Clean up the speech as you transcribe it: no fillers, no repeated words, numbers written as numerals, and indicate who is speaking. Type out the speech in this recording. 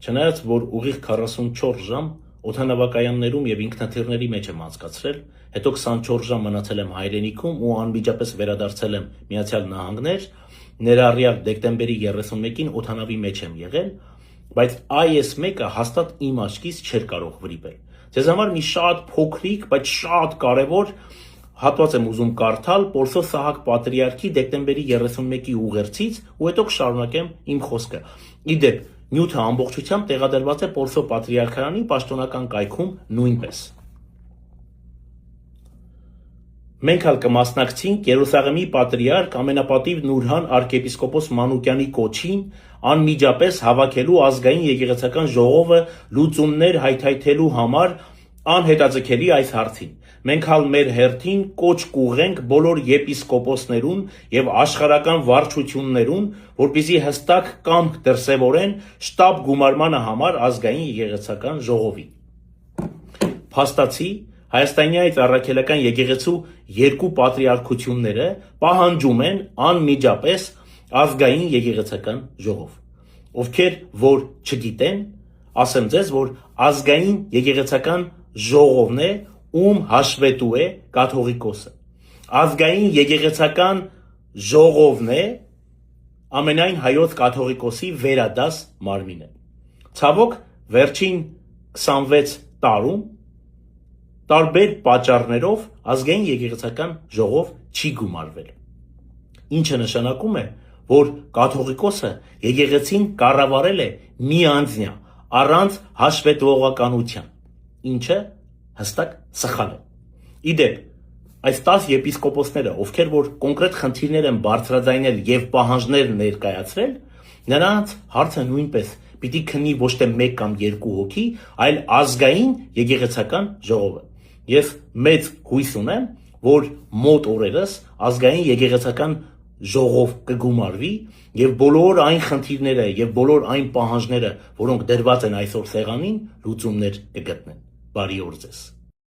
Speaker 1: Չնայած, որ ուղիղ 44 ժամ օդանավակայաններում եւ ինքնաթիռների մեջ եմ անցկացրել, հետո 24 ժամ մնացել եմ հայրենիքում ու անմիջապես վերադարձել եմ Միացյալ Նահանգներ, ներառյալ դեկտեմբերի 31-ին օդանավի մեջ եմ եղել, բայց այս մեկը հաստատ իմ աչքից չէր կարող վրիպել։ Ձեզ համար մի շատ փոքրիկ, բայց շատ կարևոր հատված եմ ուզում կարդալ Պորսո Սահակ Պատրիարքի դեկտեմբերի 31-ի ուղերձից ու հետո կշարունակեմ իմ խոսքը։ Իդեպ, նյութը ամբողջությամբ տեղադրված է Պորսո Պատրիարքարանի պաշտոնական կայքում նույնպես։ Մենք հալ կմասնակցենք Երուսաղեմի Պատրիարք ամենապատիվ Նուրհան arczepiskopos Մանուկյանի կոչին անմիջապես հավաքելու ազգային եկեղեցական ժողովը լուծումներ հայթայթելու համար անհետաձգելի այս հարցին։ Մենք հալ մեր հերթին կոչ կուղենք բոլոր եպիսկոպոսներուն եւ աշխարհական վարչություններուն, որպեսզի հստակ կամք դրսեւորեն շտաբ գումարմանը համար ազգային եկեղեցական ժողովի։ Փաստացի Հայաստանյաց առաքելական եկեղեցու երկու պատրիարքությունները պահանջում են անմիջապես ազգային եկեղեցական ժողով։ Ովքեր որ չգիտեն, ասեմ ձեզ, որ ազգային եկեղեցական ժողովն է, ում հաշվետու է կաթողիկոսը։ Ազգային եկեղեցական ժողովն է ամենայն հայոց կաթողիկոսի վերադաս մարմինը։ Ցավոք, վերջին 26 տարում տարբեր պատճառներով ազգային եկեղեցական ժողով չի գումարվել։ Ինչը նշանակում է, որ կաթողիկոսը եկեղեցին կառավարել է միանձնյա, առանց հաշվետվողականության, ինչը հստակ սխալ է։ Իդեպ, այս 10 եպիսկոպոսները, ովքեր որ կոնկրետ խնդիրներ են բարձրաձայնել եւ պահանջներ ներկայացրել, նրանց հարցը նույնպես պիտի քննի ոչ թե 1 կամ 2 հոգի, այլ ազգային եկեղեցական ժողովը։ Ես մեծ հույս ունեմ, որ մոտ օրերս ազգային եկեղեցական ժողով կգումարվի եւ բոլոր այն խնդիրները եւ բոլոր այն պահանջները, որոնք դրված են այսօր սեղանին, լուծումներ կգտնեն։ Բարի օր ձեզ։